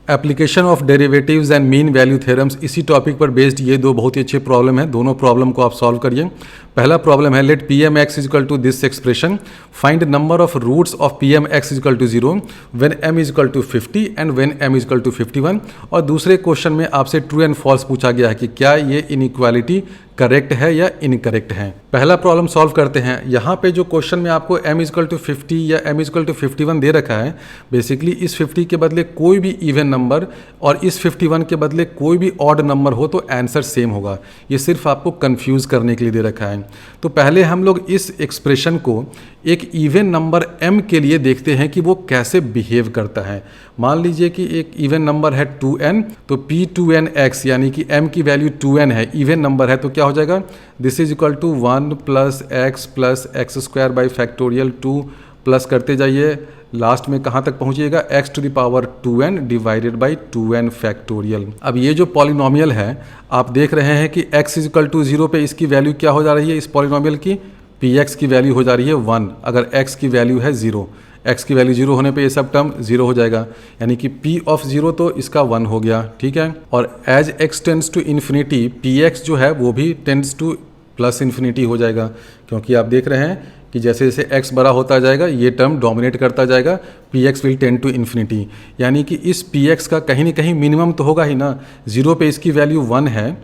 Application of derivatives and mean value theorems, इसी topic पर based ये दो बहुत ही अच्छे प्रॉब्लम है। दोनों प्रॉब्लम को आप सॉल्व करिए। पहला प्रॉब्लम है, let P M X equal to this expression, find number of roots of P M X equal to 0 when M equal to 50 and when M equal to 51। और दूसरे question में आपसे true and false पूछा गया है कि क्या ये इनइक्वालिटी करेक्ट है या इनकरेक्ट है। पहला प्रॉब्लम सॉल्व करते हैं। यहाँ पे जो क्वेश्चन में आपको m इजकल टू 50 या m इजकल टू 51 दे रखा है, बेसिकली इस 50 के बदले कोई भी इवन नंबर और इस 51 के बदले कोई भी ऑड नंबर हो तो आंसर सेम होगा। ये सिर्फ आपको कंफ्यूज करने के लिए दे रखा है। तो पहले हम लोग इस एक्सप्रेशन को एक इवन नंबर m के लिए देखते हैं कि वो कैसे बिहेव करता है। मान लीजिए कि एक इवन नंबर है 2n, तो p2nx यानी कि m की वैल्यू 2n है, इवन नंबर है, तो क्या हो जाएगा, this is equal to 1 plus X square by factorial 2 plus करते जाइए, लास्ट में कहाँ तक पहुँचिएगा, x to the power 2n divided by 2n factorial. अब ये जो पॉलिनोमियल है आप देख रहे हैं कि x इज इक्वल टू 0 पे इसकी वैल्यू क्या हो जा रही है, इस पॉलिनोमियल की px की वैल्यू हो जा रही है 1। अगर x की वैल्यू है 0, x की वैल्यू 0 होने पे ये सब टर्म 0 हो जाएगा, यानी कि p ऑफ 0 तो इसका 1 हो गया, ठीक है। और as x tends to infinity px जो है वो भी टेंड्स टू प्लस इन्फिनिटी हो जाएगा, क्योंकि आप देख रहे हैं कि जैसे जैसे x बड़ा होता जाएगा ये टर्म डोमिनेट करता जाएगा, px will tend to infinity. यानी कि इस px का कहीं ना कहीं मिनिमम तो होगा ही ना, 0 पे इसकी वैल्यू 1 है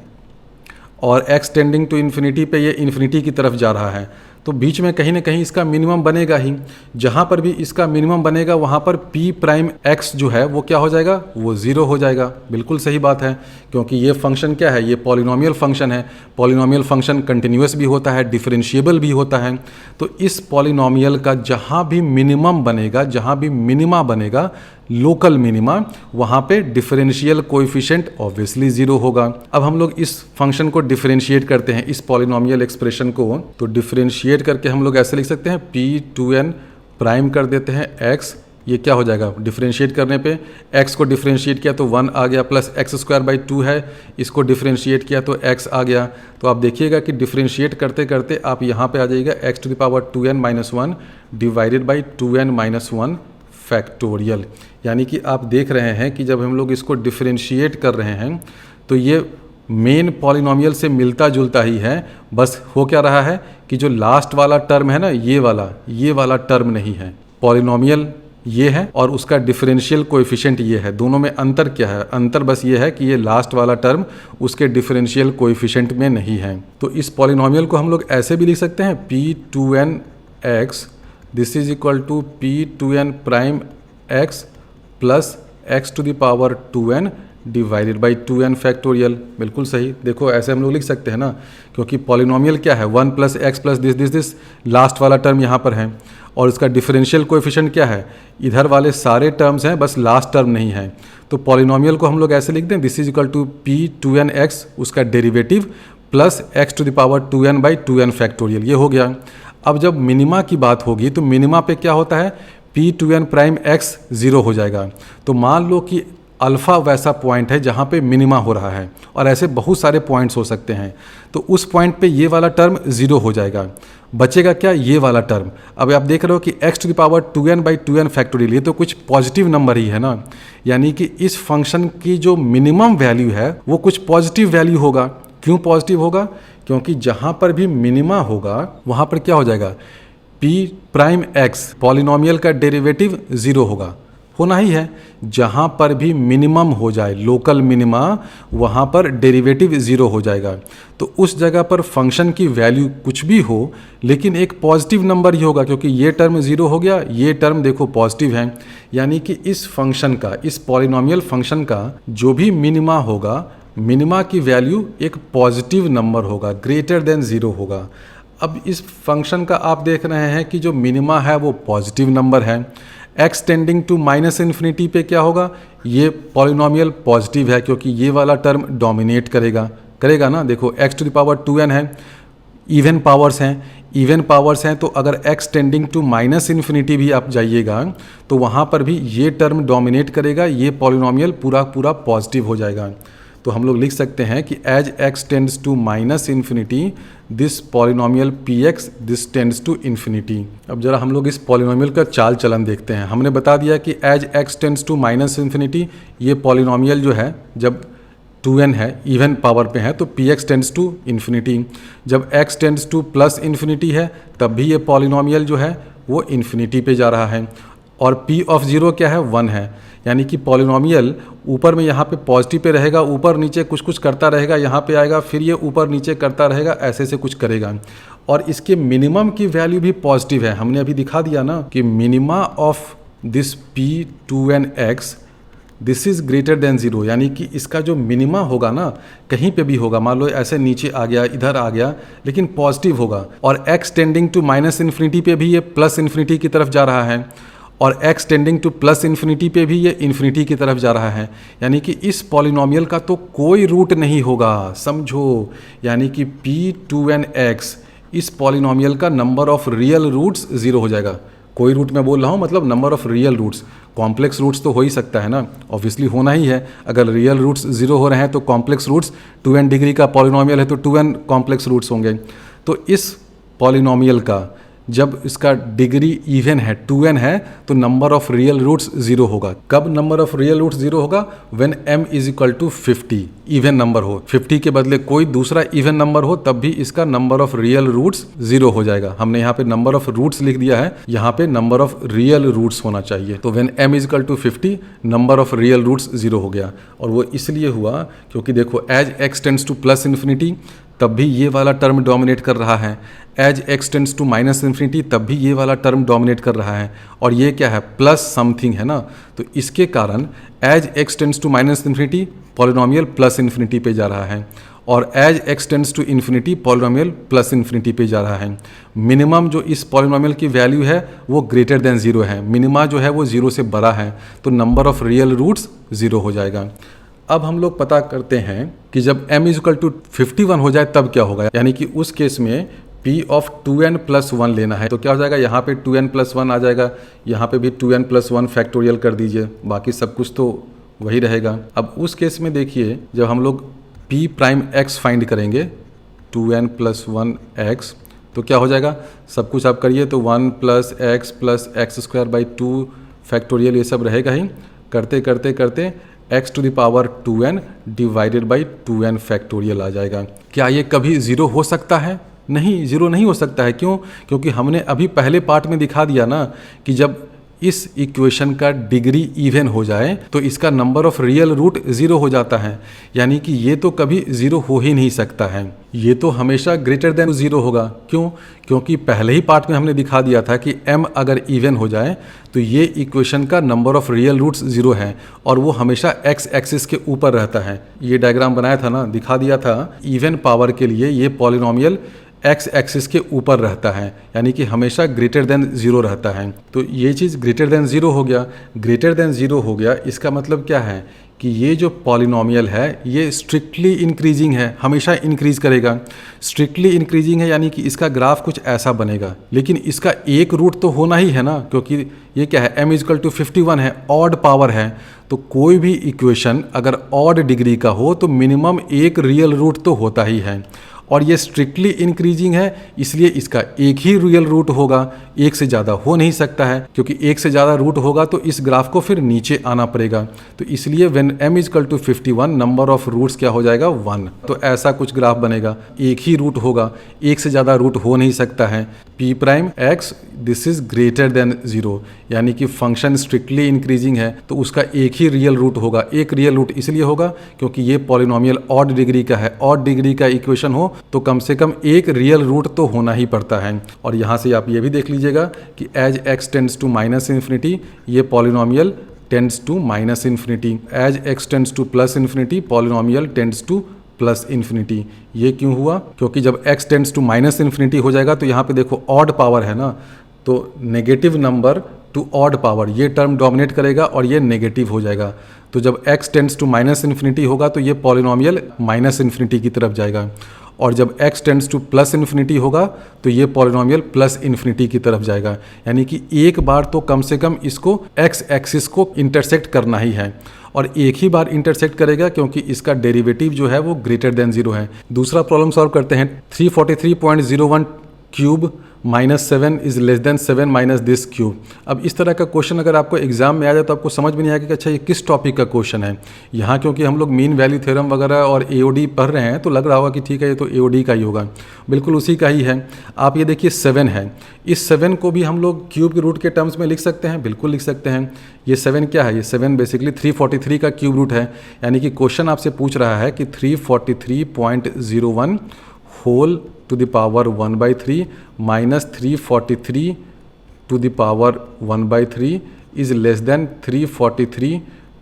और x टेंडिंग टू इन्फिनिटी पे ये इन्फिनिटी की तरफ जा रहा है, तो बीच में कहीं ना कहीं इसका मिनिमम बनेगा ही। जहाँ पर भी इसका मिनिमम बनेगा वहाँ पर p प्राइम x जो है वो क्या हो जाएगा, वो 0 हो जाएगा। बिल्कुल सही बात है, क्योंकि ये फंक्शन क्या है, ये पॉलिनोमियल फंक्शन है। पॉलिनोमियल फंक्शन कंटिन्यूस भी होता है, डिफरेंशिएबल भी होता है। तो इस पॉलिनोमियल का जहाँ भी मिनिमम बनेगा, जहाँ भी मिनिमा बनेगा, लोकल मिनिमा, वहाँ पे डिफरेंशियल कोएफिशिएंट ऑब्वियसली 0 होगा। अब हम लोग इस फंक्शन को डिफरेंशिएट करते हैं, इस पॉलिनोमियल एक्सप्रेशन को, तो डिफरेंशिएट करके हम लोग ऐसे लिख सकते हैं, p2n प्राइम कर देते हैं x, ये क्या हो जाएगा, डिफरेंशिएट करने पे x को डिफरेंशिएट किया तो 1 आ गया, प्लस एक्स स्क्वायर बाई 2 है, इसको डिफरेंशिएट किया तो x आ गया। तो आप देखिएगा कि डिफरेंशिएट करते करते आप यहाँ पे आ जाइएगा x to the power 2n minus 1 divided by 2n minus 1 factorial. यानी कि आप देख रहे हैं कि जब हम लोग इसको डिफरेंशिएट कर रहे हैं तो ये मेन पॉलिनोमियल से मिलता जुलता ही है, बस हो क्या रहा है कि जो लास्ट वाला टर्म है ना, ये वाला टर्म नहीं है। पॉलिनोमियल ये है और उसका डिफरेंशियल कोएफिशिएंट ये है, दोनों में अंतर क्या है, अंतर बस ये है कि ये लास्ट वाला टर्म उसके डिफरेंशियल कोएफिशिएंट में नहीं है। तो इस पॉलिनोमियल को हम लोग ऐसे भी लिख सकते हैं, p2nx this is equal to p2n prime x plus x to the power 2n divided by 2n factorial. बिल्कुल सही, देखो ऐसे हम लोग लिख सकते हैं ना, क्योंकि पॉलिनोमियल क्या है, 1 plus x plus this last वाला टर्म यहाँ पर है, और इसका डिफरेंशियल कोएफिशिएंट क्या है, इधर वाले सारे टर्म्स हैं, बस लास्ट टर्म नहीं है। तो पॉलिनोमियल को हम लोग ऐसे लिख दें, this is equal to p2nx उसका derivative plus x to the power 2n by 2n factorial, ये हो गया। अब जब मिनिमा की बात होगी तो मिनिमा पे क्या होता है, p2n प्राइम x 0 हो जाएगा। तो मान लो कि अल्फ़ा वैसा पॉइंट है जहाँ पे मिनिमा हो रहा है, और ऐसे बहुत सारे पॉइंट्स हो सकते हैं, तो उस पॉइंट पे ये वाला टर्म 0 हो जाएगा, बचेगा क्या, ये वाला टर्म। अब आप देख रहे हो कि x to the power 2n by 2n factorial, ये तो कुछ पॉजिटिव नंबर ही है ना, यानी कि इस फंक्शन की जो मिनिमम वैल्यू है वो कुछ पॉजिटिव वैल्यू होगा। क्यों पॉजिटिव होगा, क्योंकि जहाँ पर भी मिनिमा होगा वहाँ पर क्या हो जाएगा, p प्राइम x पॉलिनोमियल का डेरिवेटिव 0 होगा, होना ही है। जहाँ पर भी मिनिमम हो जाए, लोकल मिनिमा, वहाँ पर डेरिवेटिव 0 हो जाएगा। तो उस जगह पर फंक्शन की वैल्यू कुछ भी हो लेकिन एक पॉजिटिव नंबर ही होगा, क्योंकि ये टर्म 0 हो गया, ये टर्म देखो पॉजिटिव है। यानी कि इस फंक्शन का, इस पॉलिनोमियल फंक्शन का जो भी मिनिमा होगा, मिनिमा की वैल्यू एक पॉजिटिव नंबर होगा, ग्रेटर देन 0 होगा। अब इस फंक्शन का आप देख रहे हैं कि जो मिनिमा है वो पॉजिटिव नंबर है, x tending to minus infinity पे क्या होगा, ये पॉलिनोमियल पॉजिटिव है, क्योंकि ये वाला टर्म डोमिनेट करेगा ना। देखो x to the power 2n है, इवन पावर्स हैं, तो अगर x tending to minus infinity भी आप जाइएगा तो वहाँ पर भी ये टर्म डोमिनेट करेगा, ये पॉलिनोमियल पूरा पॉजिटिव हो जाएगा। तो हम लोग लिख सकते हैं कि as x tends to minus infinity this polynomial px this tends to infinity. अब जरा हम लोग इस पॉलिनोमियल का चाल चलन देखते हैं। हमने बता दिया कि as x tends to minus infinity ये पॉलिनोमियल जो है जब 2n है इवन पावर पे है तो px टेंड्स टू इन्फिनिटी, जब x tends to plus infinity है तब भी ये पॉलिनोमियल जो है वो इन्फिनिटी पे जा रहा है। और p ऑफ 0 क्या है 1 है, यानी कि पॉलिनोमियल ऊपर में यहाँ पे पॉजिटिव पे रहेगा, ऊपर नीचे कुछ कुछ करता रहेगा, यहाँ पे आएगा फिर ये ऊपर नीचे करता रहेगा, ऐसे से कुछ करेगा। और इसके मिनिमम की वैल्यू भी पॉजिटिव है। हमने अभी दिखा दिया ना कि minima of this p2nx this is greater than 0, यानी कि इसका जो मिनिमा होगा ना कहीं पे भी होगा, मान लो ऐसे नीचे आ गया इधर आ गया लेकिन पॉजिटिव होगा। और x tending to minus infinity पे भी ये प्लस इन्फिनिटी की तरफ जा रहा है, और x tending to plus infinity पे भी ये इन्फिनिटी की तरफ जा रहा है, यानी कि इस पॉलिनोमियल का तो कोई रूट नहीं होगा, समझो। यानी कि p2nx इस पॉलिनोमियल का नंबर ऑफ रियल रूट्स 0 हो जाएगा। कोई रूट मैं बोल रहा हूँ मतलब number of real roots, complex roots तो हो ही सकता है ना, ऑब्वियसली होना ही है। अगर रियल रूट्स 0 हो रहे हैं तो कॉम्प्लेक्स रूट्स 2n डिग्री का पॉलिनोमियल है तो 2n कॉम्प्लेक्स रूट्स होंगे। तो इस पॉलिनोमियल का जब इसका डिग्री इवन है 2n है तो नंबर ऑफ रियल रूट्स 0 होगा। कब नंबर ऑफ रियल रूट्स 0 होगा? When m is equal to 50, even number हो, 50 के बदले कोई दूसरा इवन नंबर हो तब भी इसका नंबर ऑफ रियल रूट्स 0 हो जाएगा। हमने यहाँ पे नंबर ऑफ रूट्स लिख दिया है, यहाँ पे नंबर ऑफ रियल रूट्स होना चाहिए। तो when m is equal to 50 number of real roots 0 हो गया। और वो इसलिए हुआ क्योंकि देखो as x tends to plus infinity तब भी ये वाला टर्म डोमिनेट कर रहा है, as x tends to minus infinity तब भी ये वाला टर्म डोमिनेट कर रहा है, और ये क्या है प्लस समथिंग है ना, तो इसके कारण as x tends to minus infinity polynomial plus infinity पे जा रहा है, और as x tends to infinity polynomial plus infinity पे जा रहा है। मिनिमम जो इस पॉलिनोमियल की वैल्यू है वो ग्रेटर देन 0 है, मिनिमा जो है वो 0 से बड़ा है, तो नंबर ऑफ रियल रूट्स 0 हो जाएगा। अब हम लोग पता करते हैं कि जब m इज इक्वल टू 51 हो जाए तब क्या होगा, यानी कि उस केस में p ऑफ 2n प्लस 1 लेना है। तो क्या हो जाएगा, यहाँ पे 2n प्लस 1 आ जाएगा, यहाँ पे भी 2n प्लस 1 फैक्टोरियल कर दीजिए, बाकी सब कुछ तो वही रहेगा। अब उस केस में देखिए जब हम लोग p प्राइम x फाइंड करेंगे 2n प्लस 1 x तो क्या हो जाएगा, सब कुछ आप करिए तो 1 plus x square by 2 factorial ये सब रहेगा ही, करते करते करते x to the power 2n divided by 2n factorial आ जाएगा। क्या ये कभी 0 हो सकता है? नहीं, 0 नहीं हो सकता है। क्यों? क्योंकि हमने अभी पहले पार्ट में दिखा दिया ना कि जब इस इक्वेशन का डिग्री इवन हो जाए तो इसका नंबर ऑफ रियल रूट 0 हो जाता है, यानी कि ये तो कभी 0 हो ही नहीं सकता है, ये तो हमेशा ग्रेटर देन 0 होगा। क्यों? क्योंकि पहले ही पार्ट में हमने दिखा दिया था कि m अगर इवन हो जाए तो ये इक्वेशन का नंबर ऑफ रियल रूट्स 0 है और वो हमेशा x एक्सिस के ऊपर रहता है। ये डायग्राम बनाया था ना, दिखा दिया था, इवन पावर के लिए ये पॉलिनोमियल x एक्सिस के ऊपर रहता है, यानी कि हमेशा ग्रेटर देन 0 रहता है। तो ये चीज़ ग्रेटर देन 0 हो गया, ग्रेटर देन 0 हो गया, इसका मतलब क्या है कि ये जो पॉलिनोमियल है ये स्ट्रिक्टली इंक्रीजिंग है, हमेशा इंक्रीज करेगा। स्ट्रिक्टली इंक्रीजिंग है यानी कि इसका ग्राफ कुछ ऐसा बनेगा, लेकिन इसका एक रूट तो होना ही है ना, क्योंकि ये क्या है m इक्वल टू 51 है, ऑड पावर है, तो कोई भी इक्वेशन अगर ऑड डिग्री का हो तो मिनिमम एक रियल रूट तो होता ही है, और ये स्ट्रिक्टली इंक्रीजिंग है इसलिए इसका एक ही रियल रूट होगा, एक से ज़्यादा हो नहीं सकता है, क्योंकि एक से ज़्यादा रूट होगा तो इस ग्राफ को फिर नीचे आना पड़ेगा। तो इसलिए when m equal to 51 number of roots क्या हो जाएगा 1, तो ऐसा कुछ ग्राफ बनेगा, एक ही रूट होगा, एक से ज़्यादा रूट हो नहीं सकता है। p prime x this is greater than 0, यानी कि फंक्शन स्ट्रिक्टली इंक्रीजिंग है तो उसका एक ही रियल रूट होगा। एक रियल रूट इसलिए होगा क्योंकि ये पॉलिनोमियल ऑड डिग्री का है, ऑड डिग्री का इक्वेशन हो तो कम से कम एक रियल रूट तो होना ही पड़ता है। और यहाँ से आप ये भी देख लीजिएगा कि as x tends to minus infinity ये polynomial tends to minus infinity, as x tends to plus infinity polynomial tends to plus infinity. ये क्यों हुआ? क्योंकि जब x tends to minus infinity हो जाएगा तो यहाँ पे देखो ऑड पावर है ना, तो negative number to odd power ये टर्म डोमिनेट करेगा और ये नेगेटिव हो जाएगा। तो जब x tends to minus infinity होगा तो ये पॉलिनोमियल माइनस इन्फिनिटी की तरफ जाएगा, और जब x tends to plus infinity होगा तो ये पॉलिनोमियल प्लस इन्फिनिटी की तरफ जाएगा, यानी कि एक बार तो कम से कम इसको x एक्सिस को इंटरसेक्ट करना ही है। और एक ही बार इंटरसेक्ट करेगा क्योंकि इसका डेरिवेटिव जो है वो ग्रेटर देन 0 है। दूसरा प्रॉब्लम सॉल्व करते हैं। 343.01 cube -7 is less then 7 minus this cube. अब इस तरह का क्वेश्चन अगर आपको एग्जाम में आ जाए तो आपको समझ में नहीं आएगा कि अच्छा ये किस टॉपिक का क्वेश्चन है। यहाँ क्योंकि हम लोग मीन वैल्यू थ्योरम वगैरह और एओडी पढ़ रहे हैं तो लग रहा होगा कि ठीक है ये तो एओडी का ही होगा, बिल्कुल उसी का ही है। आप ये देखिए 7 है, इस 7 को भी हम लोग क्यूब के रूट के टर्म्स में लिख सकते हैं, बिल्कुल लिख सकते हैं। ये 7 क्या है, ये 7 बेसिकली 343 का क्यूब रूट है। यानी कि क्वेश्चन आपसे पूछ रहा है कि 343.01 whole to the power 1/3 minus 343 to the power 1/3 is less than 343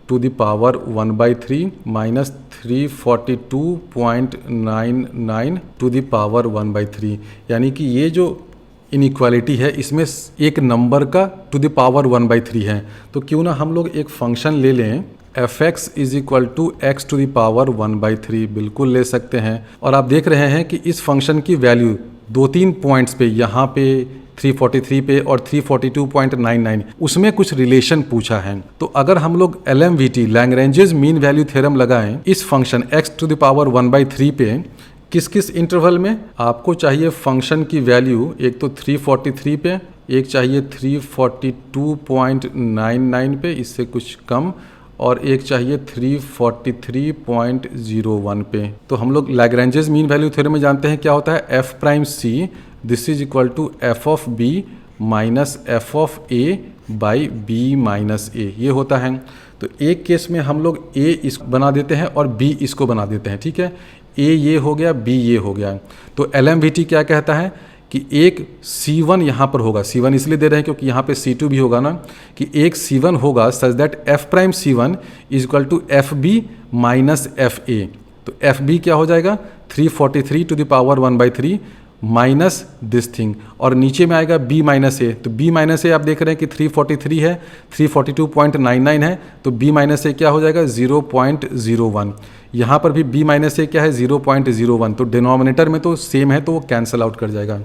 to the power 1/3 minus 342.99 to the power 1/3। यानी कि ये जो इनइक्वालिटी है इसमें एक नंबर का टू द पावर 1/3 है। तो क्यों ना हम लोग एक फंक्शन ले लें f(x) is equal to x to the power 1/3, बिल्कुल ले सकते हैं। और आप देख रहे हैं कि इस फंक्शन की वैल्यू 2-3 पॉइंट्स पे, यहाँ पे 343 पे और 342.99 उसमें कुछ रिलेशन पूछा है। तो अगर हम लोग LMVT Lagrange's mean value theorem लगाएं इस function x to the power 1/3 पे, किस किस इंटरवल में आपको चाहिए फंक्शन की वैल्यू, एक तो 343 पे, एक चाहिए 342.99 पे, इससे कुछ कम, और एक चाहिए 343.01 पे। तो हम लोग लैग्रेंजेस मीन वैल्यू थ्योरम में जानते हैं क्या होता है, f prime c this is equal to f of b minus f of a by b minus a, ये होता है। तो एक केस में हम लोग a इसको बना देते हैं और b इसको बना देते हैं, ठीक है। a ये हो गया, b ये हो गया। तो LMVT क्या कहता है कि एक C1 यहाँ पर होगा, C1 इसलिए दे रहे हैं क्योंकि यहाँ पे C2 भी होगा ना, कि एक C1 होगा such that f prime C1 is equal to FB minus FA। तो FB क्या हो जाएगा, 343 to the power 1/3 minus this thing, और नीचे में आएगा B माइनस A। तो B माइनस A आप देख रहे हैं कि 343 है, 342.99 है, तो B माइनस A क्या हो जाएगा, 0.01। यहाँ पर भी B माइनस A क्या है, 0.01। तो डिनोमिनेटर में तो सेम है तो वो कैंसिल आउट कर जाएगा।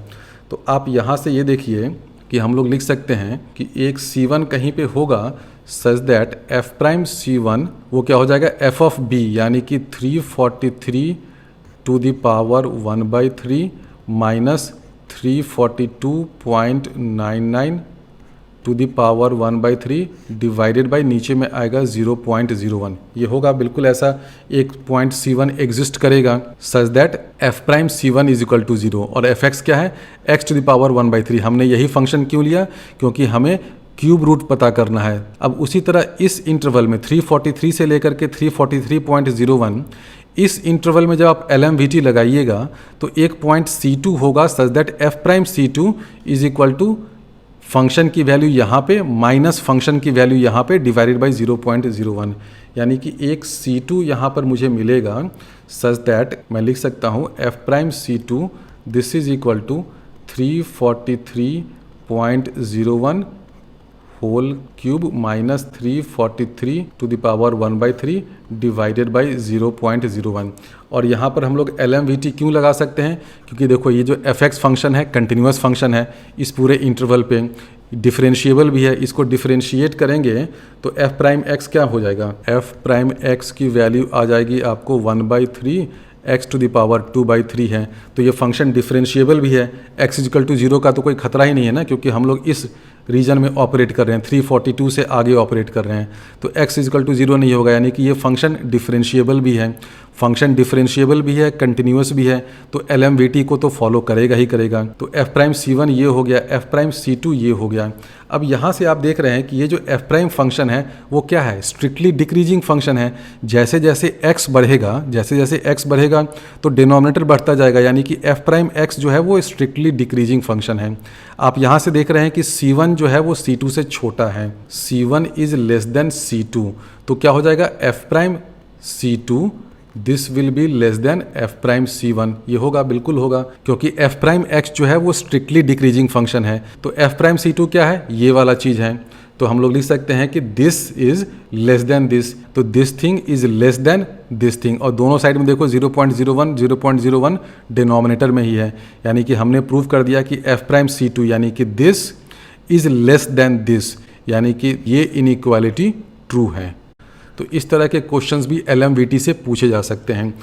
तो आप यहाँ से ये देखिए कि हम लोग लिख सकते हैं कि एक C1 कहीं पे होगा such that f prime C1 वो क्या हो जाएगा, f ऑफ B, यानी कि 343 to the power 1/3 minus 342.99 to the power 1/3 divided by नीचे में आएगा 0.01। ये होगा, बिल्कुल ऐसा एक पॉइंट C1 एग्जिस्ट करेगा such that f prime C1 is equal to 0 और fx क्या है, x टू द पावर 1/3। हमने यही फंक्शन क्यों लिया, क्योंकि हमें क्यूब रूट पता करना है। अब उसी तरह इस इंटरवल में 343 से लेकर के 343.01 इस इंटरवल में जब आप LMVT लगाइएगा तो एक पॉइंट C2 होगा such that f prime C2 is equal to function की वैल्यू यहाँ पे माइनस फंक्शन की वैल्यू यहाँ पे डिवाइडेड बाई 0.01। यानी कि एक C2 यहाँ पर मुझे मिलेगा सच दैट मैं लिख सकता हूँ f prime C2 this is equal to 343.01 whole cube minus 343 to the power 1/3 divided by 0.01। और यहाँ पर हम लोग LMVT क्यों लगा सकते हैं, क्योंकि देखो ये जो fx फंक्शन है कंटिन्यूस फंक्शन है, इस पूरे इंटरवल पे डिफरेंशिएबल भी है। इसको डिफरेंशिएट करेंगे तो f प्राइम x क्या हो जाएगा, f प्राइम x की वैल्यू आ जाएगी आपको 1/3 x टू द पावर 2/3 है। तो ये फंक्शन डिफरेंशिएबल भी है, x इक्वल टू 0 का तो कोई खतरा ही नहीं है ना, क्योंकि हम लोग इस रीजन में ऑपरेट कर रहे हैं, 342 से आगे ऑपरेट कर रहे हैं, तो x इक्वल टू 0 नहीं होगा। यानी कि ये फंक्शन डिफरेंशिएबल भी है, फंक्शन डिफरेंशिएबल भी है, कंटिन्यूस भी है, तो LMVT को तो फॉलो करेगा ही करेगा। तो f प्राइम C1 ये हो गया, f प्राइम C2 ये हो गया। अब यहाँ से आप देख रहे हैं कि ये जो f प्राइम फंक्शन है वो क्या है, स्ट्रिक्टली डिक्रीजिंग फंक्शन है। जैसे जैसे x बढ़ेगा, जैसे जैसे x बढ़ेगा तो डिनोमिनेटर बढ़ता जाएगा, यानी कि f प्राइम x जो है वो स्ट्रिक्टली डिक्रीजिंग फंक्शन है। आप यहाँ से देख रहे हैं कि C1 जो है वो C2 से छोटा है, C1 is less then C2, तो क्या हो जाएगा f prime C2 this will be less than f prime C1। ये होगा, बिल्कुल होगा, क्योंकि f प्राइम x जो है वो स्ट्रिक्टली डिक्रीजिंग फंक्शन है। तो f प्राइम C2 क्या है, ये वाला चीज़ है। तो हम लोग लिख सकते हैं कि this is less than this, तो this thing is less than this thing. और दोनों साइड में देखो 0.01 0.01 डिनोमिनेटर में ही है, यानी कि हमने प्रूव कर दिया कि f प्राइम C2 यानी कि this is less than this, यानी कि ये इनइक्वालिटी ट्रू है। तो इस तरह के क्वेश्चंस भी LMVT से पूछे जा सकते हैं।